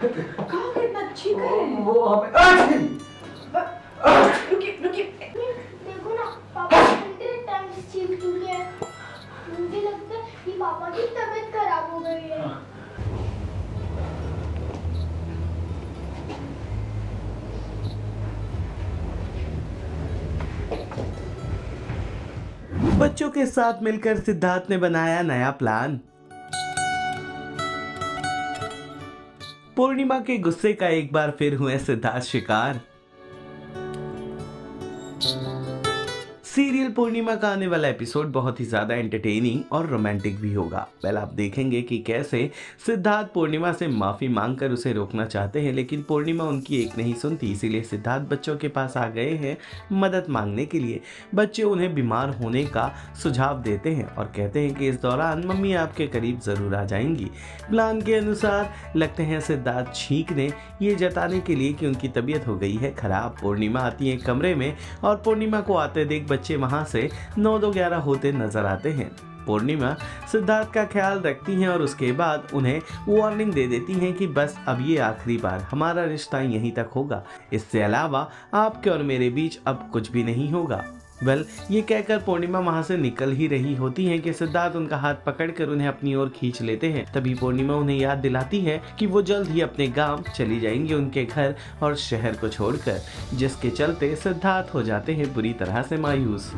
कहाँ गए? इतना चीख रहे हैं। वो हमें रुकिए रुकिए। देखो ना, पापा 100 टाइम्स चीख चुके हैं। मुझे लगता है कि पापा की तबीयत खराब हो गई है। बच्चों के साथ मिलकर सिद्धार्थ ने बनाया नया प्लान। पूर्णिमा के गुस्से का एक बार फिर हुए सिद्धार्थ शिकार। सीरियल पूर्णिमा का आने वाला एपिसोड बहुत ही ज्यादा एंटरटेनिंग और रोमांटिक भी होगा। पहले आप देखेंगे कि कैसे सिद्धार्थ पूर्णिमा से माफी मांगकर उसे रोकना चाहते हैं, लेकिन पूर्णिमा उनकी एक नहीं सुनती। इसीलिए सिद्धार्थ बच्चों के पास आ गए हैं मदद मांगने के लिए। बच्चे उन्हें बीमार होने का सुझाव देते हैं और कहते हैं कि इस दौरान मम्मी आपके करीब जरूर आ जाएंगी। प्लान के अनुसार लगते हैं सिद्धार्थ छींकने, ये जताने के लिए कि उनकी तबीयत हो गई है खराब। पूर्णिमा आती है कमरे में और पूर्णिमा को आते देख बच्चे वहां से 9-2-11 होते नजर आते हैं। पूर्णिमा सिद्धार्थ का ख्याल रखती हैं और उसके बाद उन्हें वार्निंग दे देती हैं कि बस अब ये आखिरी बार, हमारा रिश्ता यहीं तक होगा, इससे अलावा आपके और मेरे बीच अब कुछ भी नहीं होगा। ये कहकर पूर्णिमा वहां से निकल ही रही होती हैं कि सिद्धार्थ उनका हाथ पकड़कर उन्हें अपनी ओर खींच लेते हैं। तभी पूर्णिमा उन्हें याद दिलाती है कि वो जल्द ही अपने गांव चली जाएंगी, उनके घर और शहर को छोड़कर, जिसके चलते सिद्धार्थ हो जाते हैं बुरी तरह से मायूस।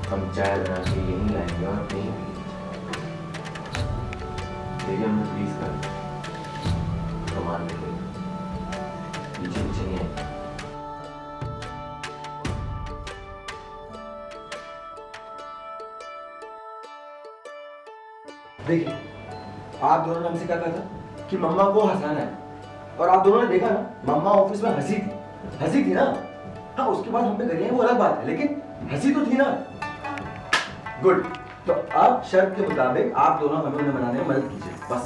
हम चाय बना के यहीं लाएंगे और नहीं देखिए हमें प्लीज कर सामान लेके पीछे पीछे नहीं आएंगे। देखिए आप दोनों ने हमसे क्या कहा था कि मम्मा को हंसाना है, और आप दोनों ने देखा ना, मम्मा ऑफिस में हंसी थी ना। हाँ उसके बाद हम पे करिए वो अलग बात है, लेकिन हंसी तो थी ना। गुड, तो अब शर्त के मुताबिक आप दोनों हमें उन्हें बनाने में मदद कीजिए बस।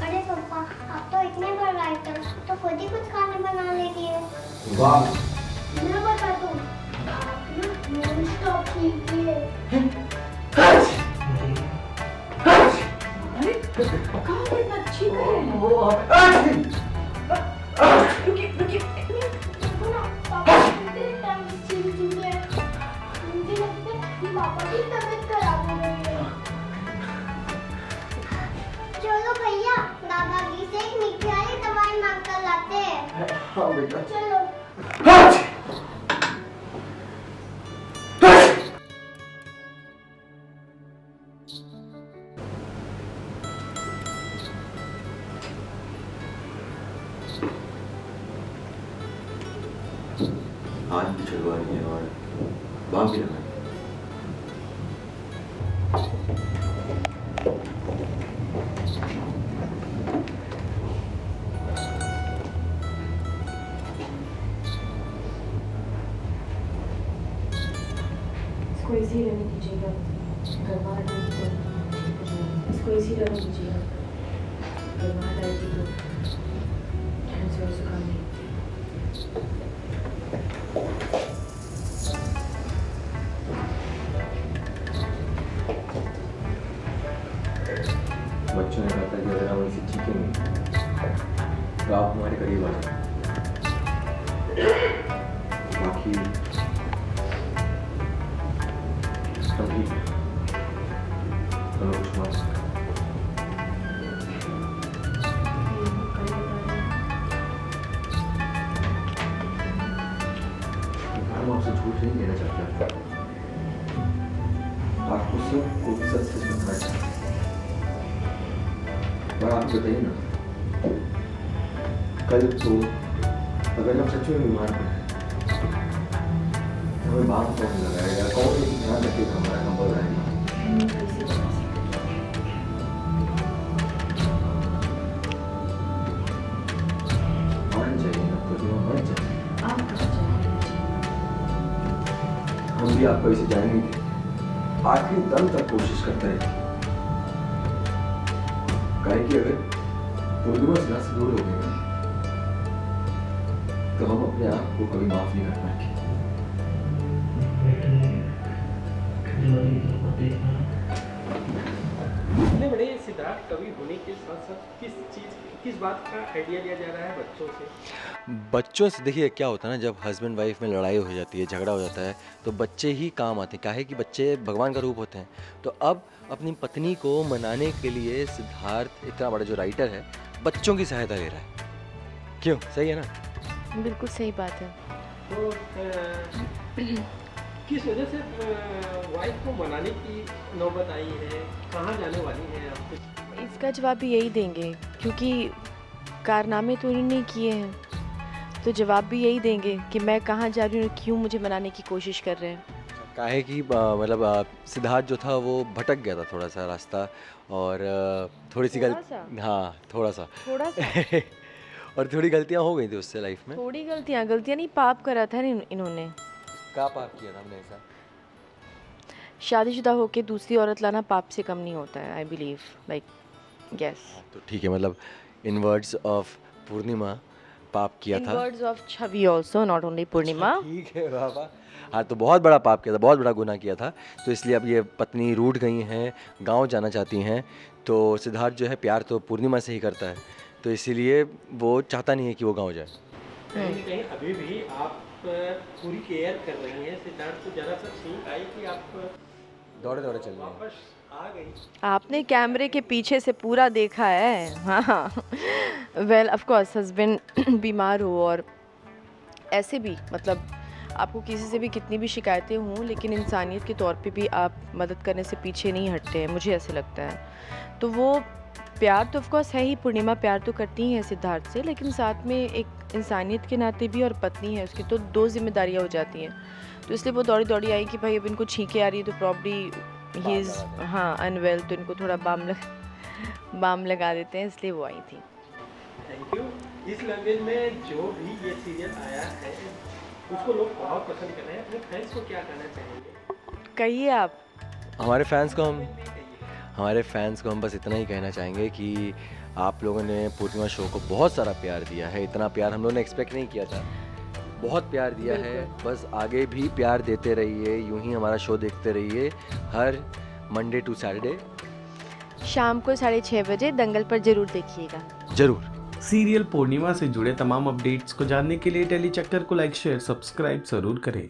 अरे पापा, आप तो इतने बड़े राइटर, तो खुद ही कुछ खाने बना लीजिए। वाह, मैं बता दूं, आप ना नॉन स्टॉप कीजिए। अरे कहाँ गए? इतना चीख रहे हैं। वो हमें रुकिए रुकिए। देखो ना, पापा 100 टाइम्स चीख चुके हैं। मुझे लगता है कि पापा की तबीयत खराब हो गई है। चलो भैया, दादाजी से एक मीठी वाली दवाई मांग कर लाते हैं। हाँ बेटा चलो। हाथ भी छुड़वा लिए और बाम भी लगा। इसको इसी रहने दीजिएगा, घबराहट आएगी तो इसको इसी रहने दीजिएगा, घबराहट आएगी तो खांसी और जुकाम नहीं। बच्चों ने कहा था कि अगर हम इसे चीखेंगे तो आप हमारे करीब आ जाए। बाकी हम ठीक हैं, हमें कुछ माफ कर। हम आपसे झूठ नहीं कहना चाहते, आपको सबको सच सच बताना चाहते हैं। और आप बताइए ना, कल तो अगर हम सच में बीमार पड़े तो हमें बात कौन लगाएगा, कौन ध्यान रखेगा हमारा कंबल रहेगा। मान चाहिए ना, तो मान चाहिए। हम भी आपको इसे जाएंगे, आखिरी दम तक कोशिश करते रहे। काहे कि अगर पूर्णिमा से दूर हो गए तो हम अपने आप को कभी माफ नहीं कर पाएंगे। नहीं बड़े सिद्धार्थ कवि होने के साथ साथ किस बात का आइडिया लिया जा रहा है बच्चों से? बच्चों से देखिए क्या होता है ना, जब हस्बैंड वाइफ में लड़ाई हो जाती है, झगड़ा हो जाता है, तो बच्चे ही काम आते हैं। काहे कि बच्चे भगवान का रूप होते हैं। तो अब अपनी पत्नी को मनाने के लिए सिद्धार्थ इतना बड़ा जो राइटर है बच्चों की सहायता ले रहा है। क्यों, सही है ना? बिल्कुल सही बात है। तो किस वजह से वाइफ को मनाने की नौबत आई है? कहाँ जाने वाली है आप? इसका जवाब भी यही देंगे, क्योंकि कारनामे तो उन्होंने किए हैं, तो जवाब भी यही देंगे कि मैं कहाँ जा रही हूँ, क्यों मुझे मनाने की कोशिश कर रहे हैं। काहे कि मतलब सिद्धार्थ जो था वो भटक गया था थोड़ा सा रास्ता, और थोड़ी सी थोड़ा सा? हाँ थोड़ा सा थोड़ा सा और थोड़ी गलतियाँ हो गई थी उससे लाइफ में। थोड़ी गलतियाँ नहीं, पाप करा था इन्होंने। क्या पाप किया था हमने ऐसा? शादीशुदा होके दूसरी औरत लाना पाप से कम नहीं होता है, आई बिलीव, लाइक यस। तो ठीक है, मतलब इन वर्ड्स ऑफ पूर्णिमा पाप किया इन था। Words of Chhavi also, not only Purnima. ठीक है बाबा। हाँ, तो बहुत बड़ा पाप किया था, बहुत बड़ा गुनाह किया था। तो इसलिए अब ये पत्नी रूठ गई हैं, गांव जाना चाहती हैं। तो सिद्धार्थ जो है प्यार तो पूर्णिमा से ही करता है, तो इसीलिए वो चाहता नहीं है कि वो गांव जाए। कहीं न कहीं अभी भी आप पूरी केयर कर रही हैं सिद्धार्थ को। जरा सा छींक आई कि आप दौड़े दौड़े चल रहे हैं। वापस आ गई। आपने कैमरे के पीछे से पूरा देखा है। हाँ, वेल ऑफ कोर्स हस्बैंड बीमार हो और ऐसे भी, मतलब आपको किसी से भी कितनी भी शिकायतें हों, लेकिन इंसानियत के तौर पे भी आप मदद करने से पीछे नहीं हटते हैं, मुझे ऐसे लगता है। तो वो प्यार तो ऑफ कोर्स है ही, पूर्णिमा प्यार तो करती ही है सिद्धार्थ से, लेकिन साथ में एक इंसानियत के नाते भी, और पत्नी है उसकी, तो दो जिम्मेदारियाँ हो जाती हैं। तो इसलिए वो दौड़ी दौड़ी आई कि भाई अब इनको छींके आ रही है, तो प्रॉब्ली ही इज़ हाँ अनवेल, तो इनको थोड़ा बाम लगा देते हैं, इसलिए वो आई थी। Thank you. इस लैंग्वेज में जो भी ये सीरियल आया है उसको लोग बहुत पसंद कर रहे हैं। अपने फैंस को क्या कहना चाहेंगे? कहिए आप। हमारे फैंस को हम बस इतना ही कहना चाहेंगे कि आप लोगों ने पूर्णिमा शो को बहुत सारा प्यार दिया है। इतना प्यार हम लोगों ने एक्सपेक्ट नहीं किया था, बहुत प्यार दिया है। बस आगे भी प्यार देते रहिए, यूं ही हमारा शो देखते रहिए हर मंडे टू सैटरडे शाम को 6:30 बजे दंगल पर जरूर देखिएगा। जरूर। सीरियल पूर्णिमा से जुड़े तमाम अपडेट्स को जानने के लिए टेली चक्कर को लाइक, शेयर, सब्सक्राइब जरूर करें।